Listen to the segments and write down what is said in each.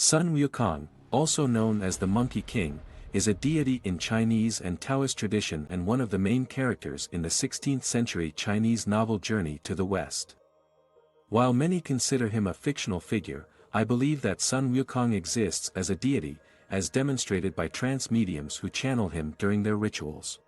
Sun Wukong, also known as the Monkey King, is a deity in Chinese and Taoist tradition and one of the main characters in the 16th century Chinese novel Journey to the West. While many consider him a fictional figure, I believe that Sun Wukong exists as a deity, as demonstrated by trance mediums who channel him during their rituals.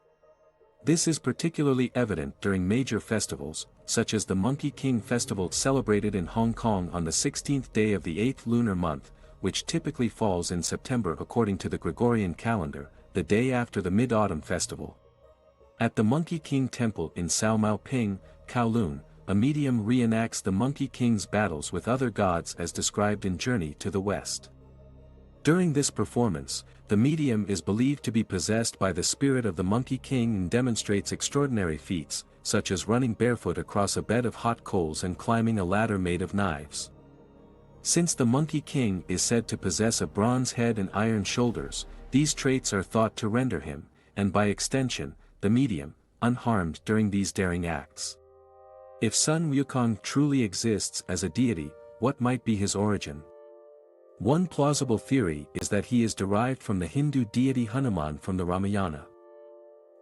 This is particularly evident during major festivals, such as the Monkey King Festival celebrated in Hong Kong on the 16th day of the 8th lunar month, which typically falls in September according to the Gregorian calendar, the day after the Mid-Autumn Festival. At the Monkey King Temple in Sao Mau Ping, Kowloon, a medium reenacts the Monkey King's battles with other gods as described in Journey to the West. During this performance, the medium is believed to be possessed by the spirit of the Monkey King and demonstrates extraordinary feats, such as running barefoot across a bed of hot coals and climbing a ladder made of knives. Since the Monkey King is said to possess a bronze head and iron shoulders, these traits are thought to render him, and by extension, the medium, unharmed during these daring acts. If Sun Wukong truly exists as a deity, what might be his origin? One plausible theory is that he is derived from the Hindu deity Hanuman from the Ramayana.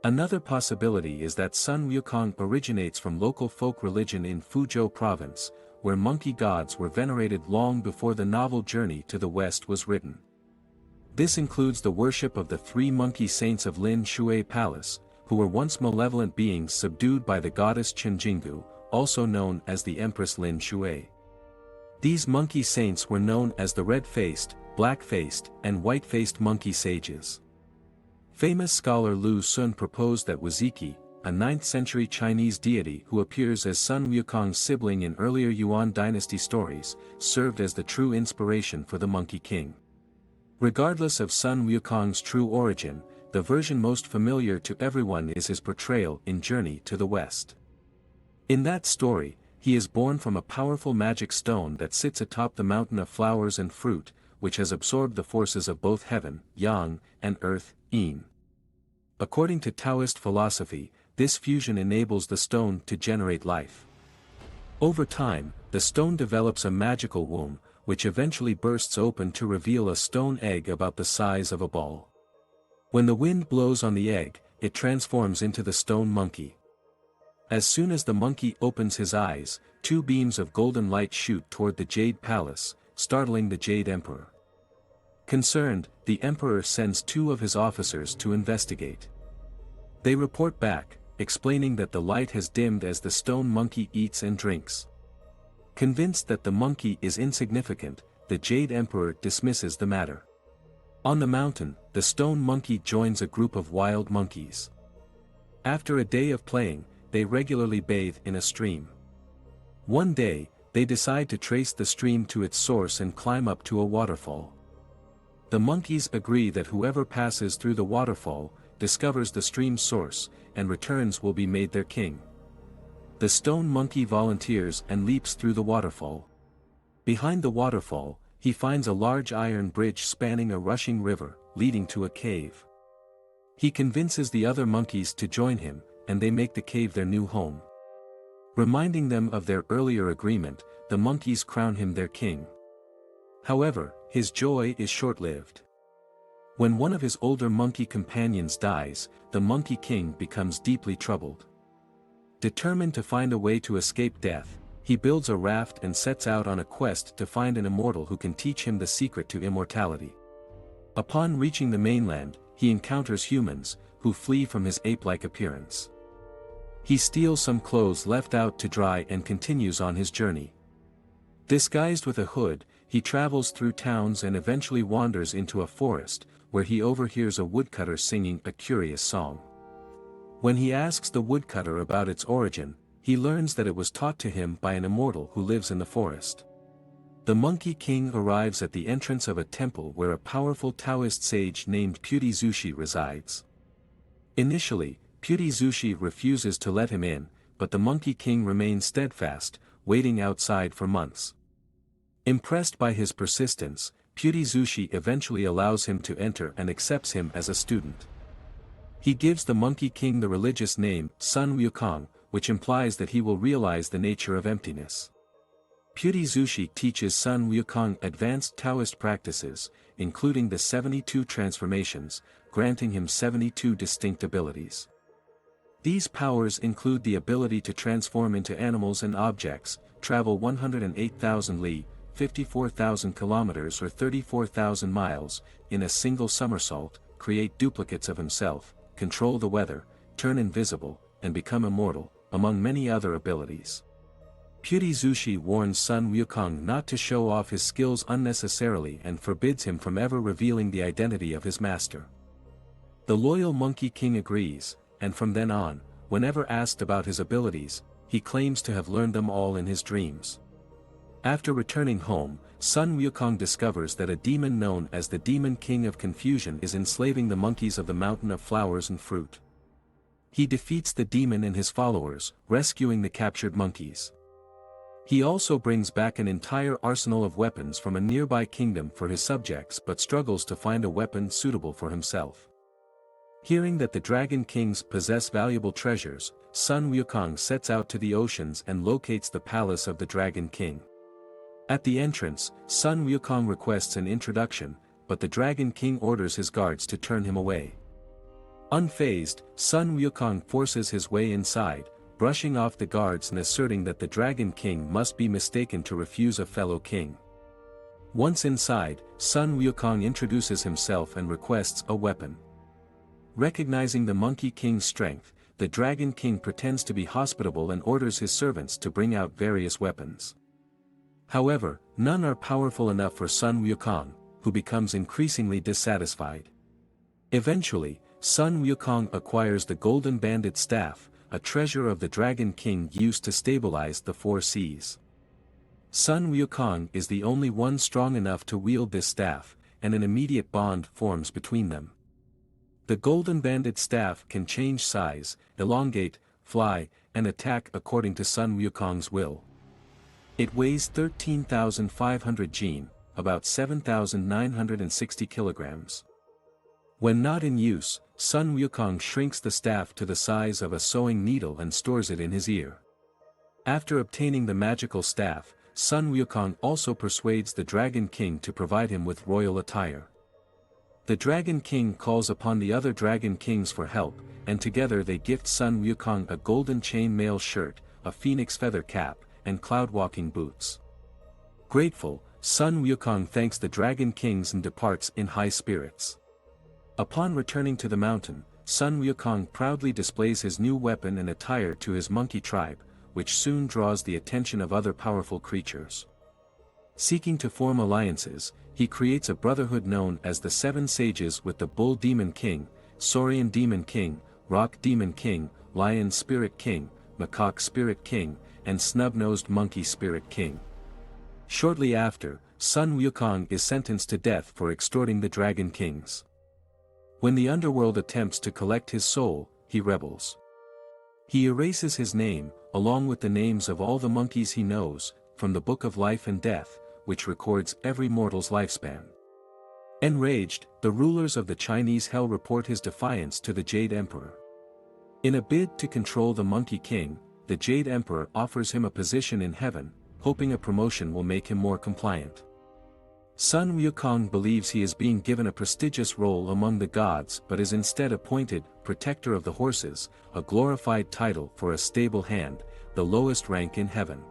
Another possibility is that Sun Wukong originates from local folk religion in Fuzhou province, where monkey gods were venerated long before the novel Journey to the West was written. This includes the worship of the three monkey saints of Lin Shui Palace, who were once malevolent beings subdued by the goddess Qianjingu, also known as the Empress Lin Shui. These monkey saints were known as the red-faced, black-faced, and white-faced monkey sages. Famous scholar Lu Sun proposed that Wuziki, a 9th-century Chinese deity who appears as Sun Wukong's sibling in earlier Yuan dynasty stories, served as the true inspiration for the Monkey King. Regardless of Sun Wukong's true origin, the version most familiar to everyone is his portrayal in Journey to the West. In that story, he is born from a powerful magic stone that sits atop the mountain of flowers and fruit, which has absorbed the forces of both heaven, yang, and earth, yin. According to Taoist philosophy, this fusion enables the stone to generate life. Over time, the stone develops a magical womb, which eventually bursts open to reveal a stone egg about the size of a ball. When the wind blows on the egg, it transforms into the stone monkey. As soon as the monkey opens his eyes, two beams of golden light shoot toward the Jade Palace, startling the Jade Emperor. Concerned, the Emperor sends two of his officers to investigate. They report back, explaining that the light has dimmed as the stone monkey eats and drinks. Convinced that the monkey is insignificant, the Jade Emperor dismisses the matter. On the mountain, the stone monkey joins a group of wild monkeys. After a day of playing, they regularly bathe in a stream. One day, they decide to trace the stream to its source and climb up to a waterfall. The monkeys agree that whoever passes through the waterfall, discovers the stream's source, and returns will be made their king. The stone monkey volunteers and leaps through the waterfall. Behind the waterfall, he finds a large iron bridge spanning a rushing river, leading to a cave. He convinces the other monkeys to join him, and they make the cave their new home. Reminding them of their earlier agreement, the monkeys crown him their king. However, his joy is short-lived. When one of his older monkey companions dies, the Monkey King becomes deeply troubled. Determined to find a way to escape death, he builds a raft and sets out on a quest to find an immortal who can teach him the secret to immortality. Upon reaching the mainland, he encounters humans, who flee from his ape-like appearance. He steals some clothes left out to dry and continues on his journey. Disguised with a hood, he travels through towns and eventually wanders into a forest, where he overhears a woodcutter singing a curious song. When he asks the woodcutter about its origin, he learns that it was taught to him by an immortal who lives in the forest. The Monkey King arrives at the entrance of a temple where a powerful Taoist sage named Zushi resides. Initially, Zushi refuses to let him in, but the Monkey King remains steadfast, waiting outside for months. Impressed by his persistence, Zushi eventually allows him to enter and accepts him as a student. He gives the Monkey King the religious name Sun Wukong, which implies that he will realize the nature of emptiness. Zushi teaches Sun Wukong advanced Taoist practices, including the 72 transformations, granting him 72 distinct abilities. These powers include the ability to transform into animals and objects, travel 108,000 li, 54,000 kilometers or 34,000 miles, in a single somersault, create duplicates of himself, control the weather, turn invisible, and become immortal, among many other abilities. Zushi warns Sun Wukong not to show off his skills unnecessarily and forbids him from ever revealing the identity of his master. The loyal Monkey King agrees, and from then on, whenever asked about his abilities, he claims to have learned them all in his dreams. After returning home, Sun Wukong discovers that a demon known as the Demon King of Confusion is enslaving the monkeys of the Mountain of Flowers and Fruit. He defeats the demon and his followers, rescuing the captured monkeys. He also brings back an entire arsenal of weapons from a nearby kingdom for his subjects but struggles to find a weapon suitable for himself. Hearing that the Dragon Kings possess valuable treasures, Sun Wukong sets out to the oceans and locates the palace of the Dragon King. At the entrance, Sun Wukong requests an introduction, but the Dragon King orders his guards to turn him away. Unfazed, Sun Wukong forces his way inside, brushing off the guards and asserting that the Dragon King must be mistaken to refuse a fellow king. Once inside, Sun Wukong introduces himself and requests a weapon. Recognizing the Monkey King's strength, the Dragon King pretends to be hospitable and orders his servants to bring out various weapons. However, none are powerful enough for Sun Wukong, who becomes increasingly dissatisfied. Eventually, Sun Wukong acquires the Golden Banded Staff, a treasure of the Dragon King used to stabilize the four seas. Sun Wukong is the only one strong enough to wield this staff, and an immediate bond forms between them. The Golden Banded Staff can change size, elongate, fly, and attack according to Sun Wukong's will. It weighs 13,500 jin, about 7,960 kilograms. When not in use, Sun Wukong shrinks the staff to the size of a sewing needle and stores it in his ear. After obtaining the magical staff, Sun Wukong also persuades the Dragon King to provide him with royal attire. The Dragon King calls upon the other Dragon Kings for help, and together they gift Sun Wukong a golden chain-mail shirt, a phoenix feather cap, and cloud-walking boots. Grateful, Sun Wukong thanks the Dragon Kings and departs in high spirits. Upon returning to the mountain, Sun Wukong proudly displays his new weapon and attire to his monkey tribe, which soon draws the attention of other powerful creatures. Seeking to form alliances, he creates a brotherhood known as the Seven Sages with the Bull Demon King, Saurian Demon King, Rock Demon King, Lion Spirit King, Macaque Spirit King, and Snub-Nosed Monkey Spirit King. Shortly after, Sun Wukong is sentenced to death for extorting the Dragon Kings. When the underworld attempts to collect his soul, he rebels. He erases his name, along with the names of all the monkeys he knows, from the Book of Life and Death, which records every mortal's lifespan. Enraged, the rulers of the Chinese Hell report his defiance to the Jade Emperor. In a bid to control the Monkey King, the Jade Emperor offers him a position in heaven, hoping a promotion will make him more compliant. Sun Wukong believes he is being given a prestigious role among the gods but is instead appointed Protector of the Horses, a glorified title for a stable hand, the lowest rank in heaven.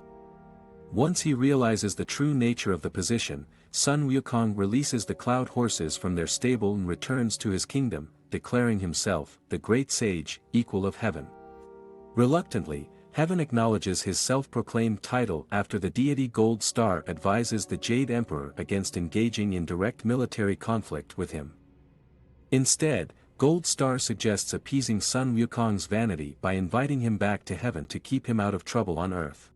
Once he realizes the true nature of the position, Sun Wukong releases the cloud horses from their stable and returns to his kingdom, declaring himself the great sage, equal of heaven. Reluctantly, heaven acknowledges his self-proclaimed title after the deity Gold Star advises the Jade Emperor against engaging in direct military conflict with him. Instead, Gold Star suggests appeasing Sun Wukong's vanity by inviting him back to heaven to keep him out of trouble on earth.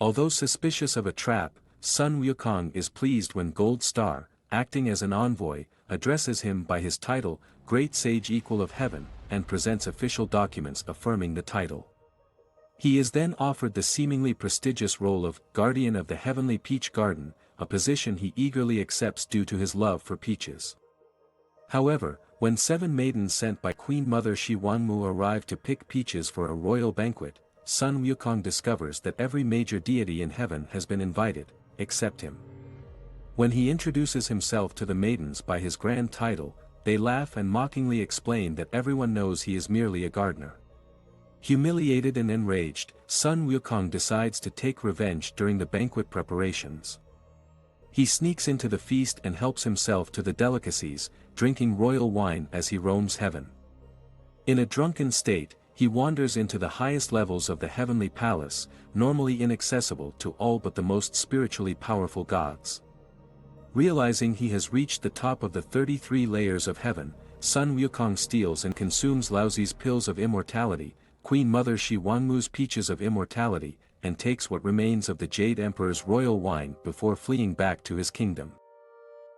Although suspicious of a trap, Sun Wukong is pleased when Gold Star, acting as an envoy, addresses him by his title, Great Sage Equal of Heaven, and presents official documents affirming the title. He is then offered the seemingly prestigious role of Guardian of the Heavenly Peach Garden, a position he eagerly accepts due to his love for peaches. However, when 7 maidens sent by Queen Mother Shi Wanmu arrive to pick peaches for a royal banquet, Sun Wukong discovers that every major deity in heaven has been invited, except him. When he introduces himself to the maidens by his grand title, they laugh and mockingly explain that everyone knows he is merely a gardener. Humiliated and enraged, Sun Wukong decides to take revenge during the banquet preparations. He sneaks into the feast and helps himself to the delicacies, drinking royal wine as he roams heaven. In a drunken state, he wanders into the highest levels of the heavenly palace, normally inaccessible to all but the most spiritually powerful gods. Realizing he has reached the top of the 33 layers of heaven, Sun Wukong steals and consumes Laozi's pills of immortality, Queen Mother Shi Huangmu's peaches of immortality, and takes what remains of the Jade Emperor's royal wine before fleeing back to his kingdom.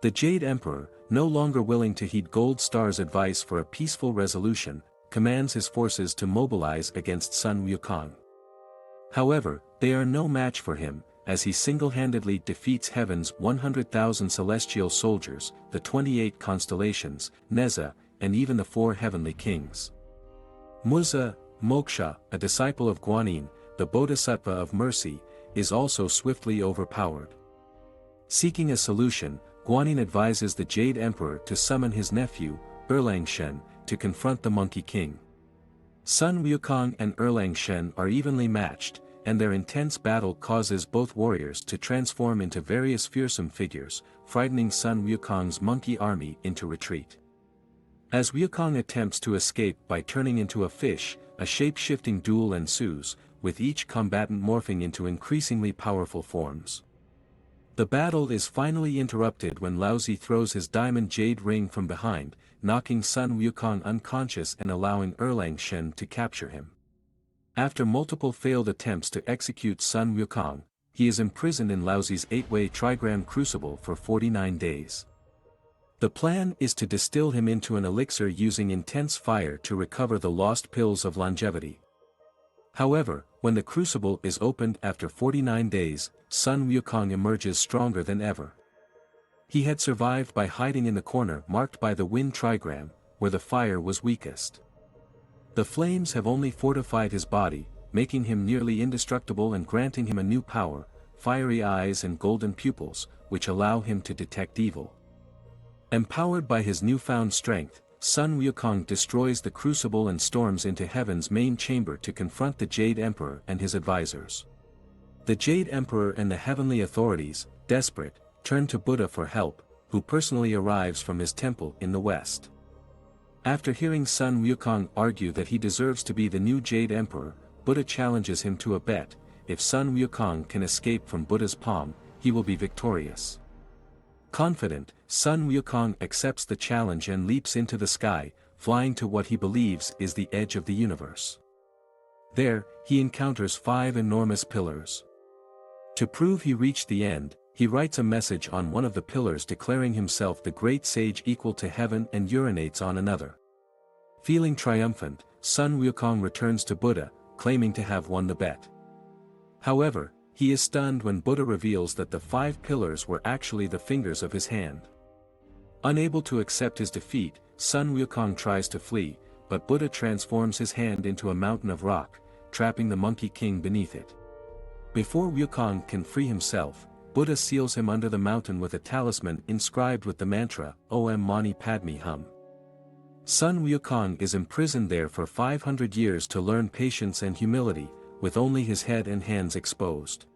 The Jade Emperor, no longer willing to heed Gold Star's advice for a peaceful resolution, commands his forces to mobilize against Sun Wukong. However, they are no match for him, as he single-handedly defeats heaven's 100,000 celestial soldiers, the 28 constellations, Neza, and even the 4 heavenly kings. Muza, Moksha, a disciple of Guanyin, the Bodhisattva of mercy, is also swiftly overpowered. Seeking a solution, Guanyin advises the Jade Emperor to summon his nephew, Erlangshen, to confront the Monkey King. Sun Wukong and Erlangshen are evenly matched, and their intense battle causes both warriors to transform into various fearsome figures, frightening Sun Wukong's monkey army into retreat. As Wukong attempts to escape by turning into a fish, a shape-shifting duel ensues, with each combatant morphing into increasingly powerful forms. The battle is finally interrupted when Laozi throws his diamond jade ring from behind, knocking Sun Wukong unconscious and allowing Erlangshen to capture him. After multiple failed attempts to execute Sun Wukong, he is imprisoned in Laozi's 8-way trigram crucible for 49 days. The plan is to distill him into an elixir using intense fire to recover the lost pills of longevity. However, when the crucible is opened after 49 days, Sun Wukong emerges stronger than ever. He had survived by hiding in the corner marked by the wind trigram, where the fire was weakest. The flames have only fortified his body, making him nearly indestructible and granting him a new power, fiery eyes and golden pupils, which allow him to detect evil. Empowered by his newfound strength, Sun Wukong destroys the crucible and storms into heaven's main chamber to confront the Jade Emperor and his advisors. The Jade Emperor and the heavenly authorities, desperate, turn to Buddha for help, who personally arrives from his temple in the west. After hearing Sun Wukong argue that he deserves to be the new Jade Emperor, Buddha challenges him to a bet: if Sun Wukong can escape from Buddha's palm, he will be victorious. Confident, Sun Wukong accepts the challenge and leaps into the sky, flying to what he believes is the edge of the universe. There, he encounters 5 enormous pillars. To prove he reached the end, he writes a message on one of the pillars declaring himself the great sage equal to heaven and urinates on another. Feeling triumphant, Sun Wukong returns to Buddha, claiming to have won the bet. However, he is stunned when Buddha reveals that the 5 pillars were actually the fingers of his hand. Unable to accept his defeat, Sun Wukong tries to flee, but Buddha transforms his hand into a mountain of rock, trapping the Monkey King beneath it. Before Wukong can free himself, Buddha seals him under the mountain with a talisman inscribed with the mantra, Om Mani Padme Hum. Sun Wukong is imprisoned there for 500 years to learn patience and humility, with only his head and hands exposed.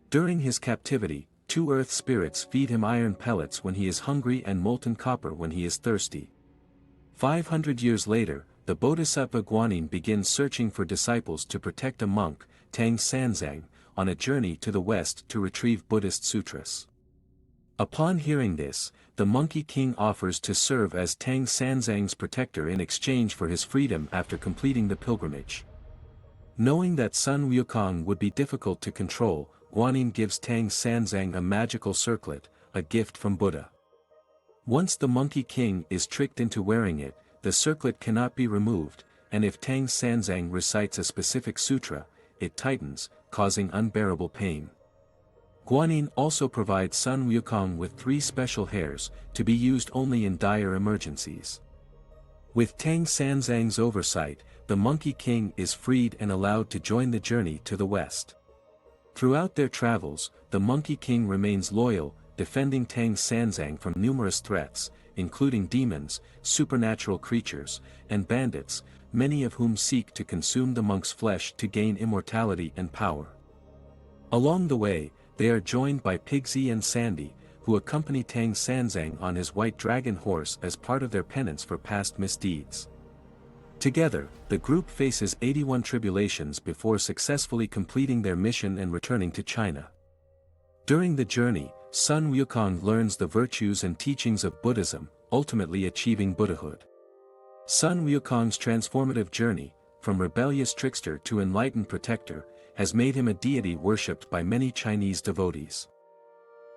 During his captivity, 2 earth spirits feed him iron pellets when he is hungry and molten copper when he is thirsty. 500 years later, the Bodhisattva Guanyin begins searching for disciples to protect a monk, Tang Sanzang, on a journey to the west to retrieve Buddhist sutras. Upon hearing this, the Monkey King offers to serve as Tang Sanzang's protector in exchange for his freedom after completing the pilgrimage. Knowing that Sun Wukong would be difficult to control, Guanyin gives Tang Sanzang a magical circlet, a gift from Buddha. Once the Monkey King is tricked into wearing it, the circlet cannot be removed, and if Tang Sanzang recites a specific sutra, it tightens, causing unbearable pain. Guanyin also provides Sun Wukong with 3 special hairs, to be used only in dire emergencies. With Tang Sanzang's oversight, the Monkey King is freed and allowed to join the journey to the west. Throughout their travels, the Monkey King remains loyal, defending Tang Sanzang from numerous threats, including demons, supernatural creatures, and bandits, many of whom seek to consume the monk's flesh to gain immortality and power. Along the way, they are joined by Pigsy and Sandy, who accompany Tang Sanzang on his white dragon horse as part of their penance for past misdeeds. Together, the group faces 81 tribulations before successfully completing their mission and returning to China. During the journey, Sun Wukong learns the virtues and teachings of Buddhism, ultimately achieving Buddhahood. Sun Wukong's transformative journey, from rebellious trickster to enlightened protector, has made him a deity worshipped by many Chinese devotees.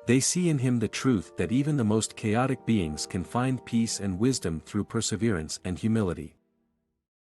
They see in him the truth that even the most chaotic beings can find peace and wisdom through perseverance and humility.